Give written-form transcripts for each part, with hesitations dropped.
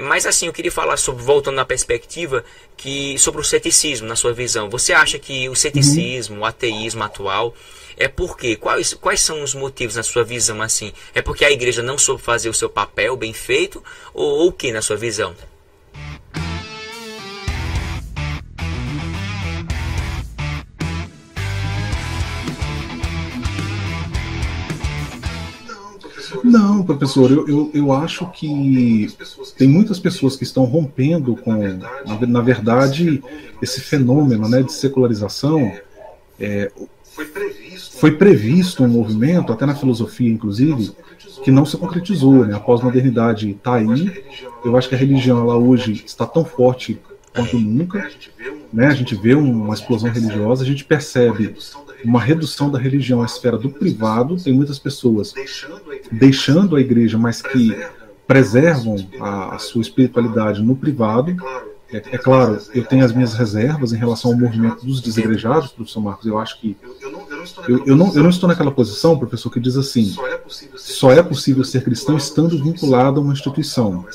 Mas assim, eu queria falar sobre, voltando na perspectiva, sobre o ceticismo, na sua visão. Você acha que o ceticismo, o ateísmo atual, é por quê? Quais são os motivos na sua visão assim? É porque a igreja não soube fazer o seu papel bem feito? Ou o que na sua visão? Não, professor, eu acho que tem muitas pessoas que estão rompendo com, na verdade, esse fenômeno, né, de secularização. Foi previsto um movimento, até na filosofia, inclusive, que não se concretizou, né? A pós-modernidade está aí. Eu acho que a religião, ela hoje está tão forte quanto nunca, né? A gente vê uma explosão religiosa, a gente percebe uma redução da religião à esfera do privado. Tem muitas pessoas deixando a igreja, mas que preservam a sua espiritualidade no privado. É claro, eu tenho as minhas reservas em relação ao movimento dos desigrejados, professor Marcos. Eu acho que eu não estou naquela posição, professor, que diz assim: só é possível ser cristão estando vinculado a uma instituição.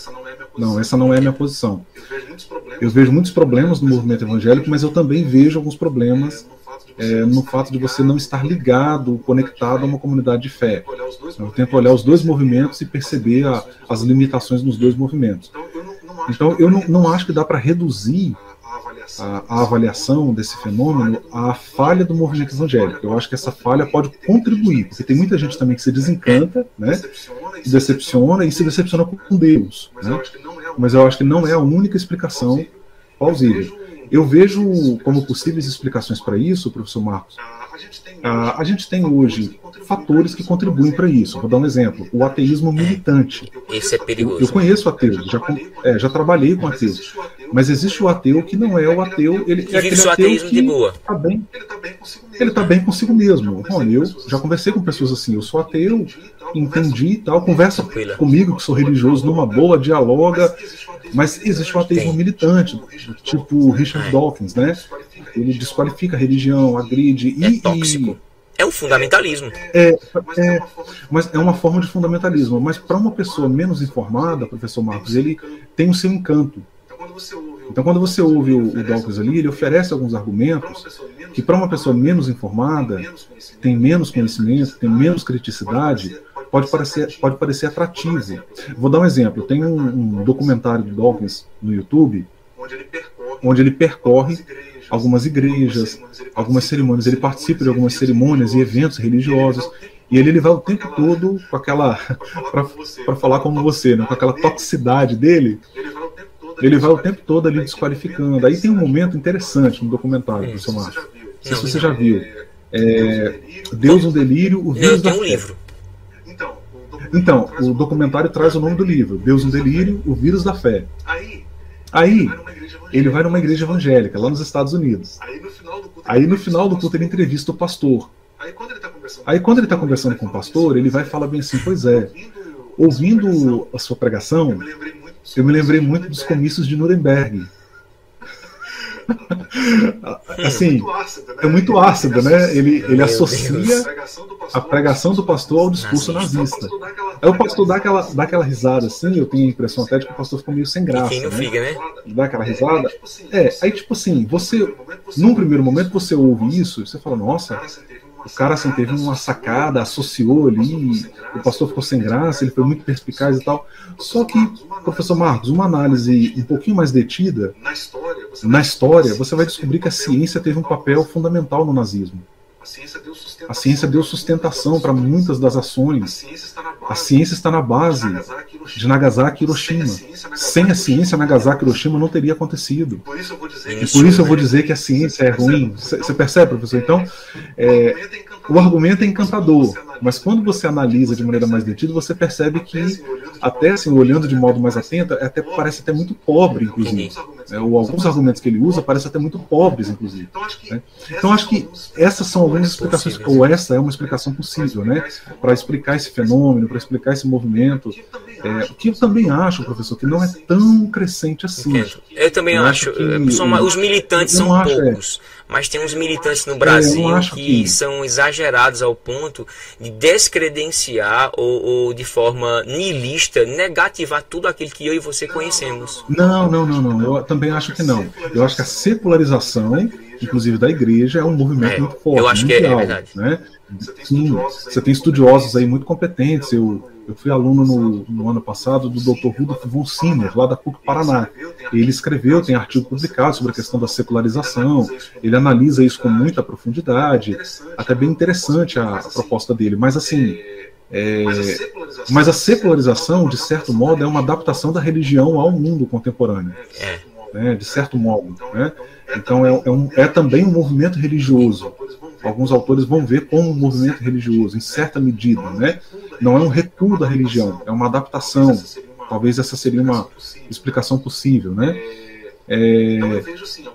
Não, essa não é a minha posição. Eu vejo muitos problemas no movimento evangélico, mas eu também vejo alguns problemas no fato de você não estar ligado, conectado a uma comunidade de fé. Eu tento olhar os dois movimentos e perceber as limitações nos dois movimentos. Então, eu não acho que dá para reduzir a avaliação desse fenômeno à falha do movimento evangélico. Eu acho que essa falha pode contribuir, porque tem muita gente também que se desencanta, né, se decepciona e se decepciona com Deus, né? Mas eu acho que não é a única explicação plausível. Eu vejo como possíveis explicações para isso, professor Marcos. A gente tem hoje fatores que contribuem para isso. Vou dar um exemplo: o ateísmo militante. Esse é perigoso. Eu conheço ateus, já trabalhei com ateus. Mas existe o ateu que não é o ateu. Ele é aquele ateu que ele está bem consigo mesmo. Bom, eu já conversei com pessoas assim: eu sou ateu, entendi e tal, conversa comigo que sou religioso numa boa, dialoga. Mas existe o ateísmo militante, tipo Richard Dawkins, né? Ele desqualifica a religião, agride e... É tóxico. É o fundamentalismo. Mas é uma forma de fundamentalismo. Mas para uma pessoa menos informada, professor Marcos, ele tem o seu encanto. Então, quando você ouve o Dawkins ali, ele oferece alguns argumentos que, para uma pessoa menos informada, tem menos conhecimento, tem menos criticidade, pode parecer atrativo. Vou dar um exemplo. Tem um documentário do Dawkins no YouTube, onde ele percorre algumas igrejas, algumas cerimônias. Ele participa de algumas cerimônias e eventos religiosos. E ele vai o tempo todo com aquela, para falar como você, né, com aquela toxicidade dele. Ele vai o tempo todo ali desqualificando. Aí tem um momento interessante no documentário, professor Márcio. Não sei se você já viu. Deus, um delírio, o vírus da fé. Então, o documentário traz o nome do livro: Deus, um delírio, o vírus da fé. Aí, ele vai numa igreja evangélica, lá nos Estados Unidos. Aí, no final do culto, ele entrevista o pastor. Aí, quando ele está conversando com o pastor, ele vai falar bem assim: pois é, ouvindo a sua pregação, eu me lembrei muito dos comícios de Nuremberg. Assim, é muito ácida, né? Ele associa a pregação do pastor ao discurso nazista. Aí o pastor dá aquela risada assim. Eu tenho a impressão até de que o pastor ficou meio sem graça, quem não fica, né? Dá aquela risada. Aí tipo assim, num primeiro momento você ouve isso e você fala: nossa, o cara assim, teve uma sacada, associou ali, o pastor ficou sem graça, ele foi muito perspicaz e tal. Só que, professor Marcos, uma análise um pouquinho mais detida, na história, você vai descobrir que a ciência teve um papel fundamental no nazismo. A ciência deu sustentação para muitas das ações. A ciência está na base de Nagasaki e Hiroshima. Sem a ciência, Nagasaki e Hiroshima não teria acontecido. E por isso eu vou dizer que a ciência é ruim. Você percebe, professor? Então, o argumento é encantador, mas quando você analisa de maneira mais detida, você percebe que, até assim, olhando de modo mais atento, parece até muito pobre, inclusive. ou alguns argumentos que ele usa parecem até muito pobres, inclusive. Né? Então, acho que essas são algumas explicações, ou essa é uma explicação possível, né? Para explicar esse fenômeno, para explicar esse movimento. O que eu também acho, professor, que não é tão crescente assim. Eu também acho. Os militantes são poucos, mas tem uns militantes no Brasil que são exagerados ao ponto de descredenciar ou de forma niilista negativar tudo aquilo que eu e você conhecemos. Não. Eu também acho que não. Eu acho que a secularização, inclusive da igreja, é um movimento muito forte. Eu acho mundial, que é verdade. Né? Sim, você tem estudiosos aí muito competentes. Eu fui aluno no ano passado do Dr. Rudolf von Simmer, lá da PUC Paraná. Ele escreveu, tem artigo publicado sobre a questão da secularização. Ele analisa isso com muita profundidade. Até bem interessante a proposta dele. Mas assim, mas a secularização, de certo modo, é uma adaptação da religião ao mundo contemporâneo. Né, de certo modo. Né? Então é também um movimento religioso. Alguns autores vão ver como um movimento religioso, em certa medida. Né? Não é um recuo da religião, é uma adaptação. Talvez essa seria uma explicação possível. Né?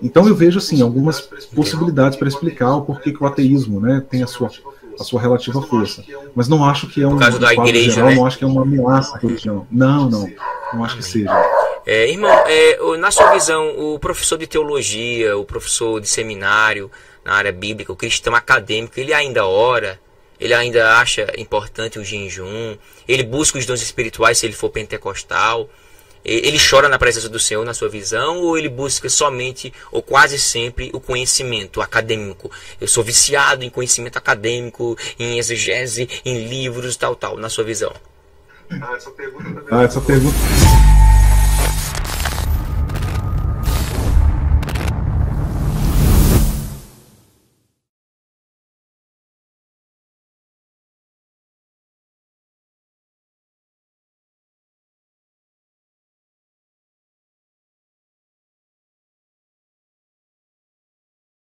Então eu vejo assim, algumas possibilidades para explicar o porquê que o ateísmo, né, tem a sua relativa força. Mas não acho que é um caso da igreja, geral, né? Não acho que é uma ameaça à religião. Não acho que seja. Irmão, na sua visão, o professor de teologia, o professor de seminário na área bíblica, o cristão acadêmico, ele ainda ora? Ele ainda acha importante o jejum? Ele busca os dons espirituais se ele for pentecostal? Ele chora na presença do Senhor, na sua visão? Ou ele busca somente, ou quase sempre, o conhecimento acadêmico? Eu sou viciado em conhecimento acadêmico, em exegese, em livros, tal, na sua visão. Essa pergunta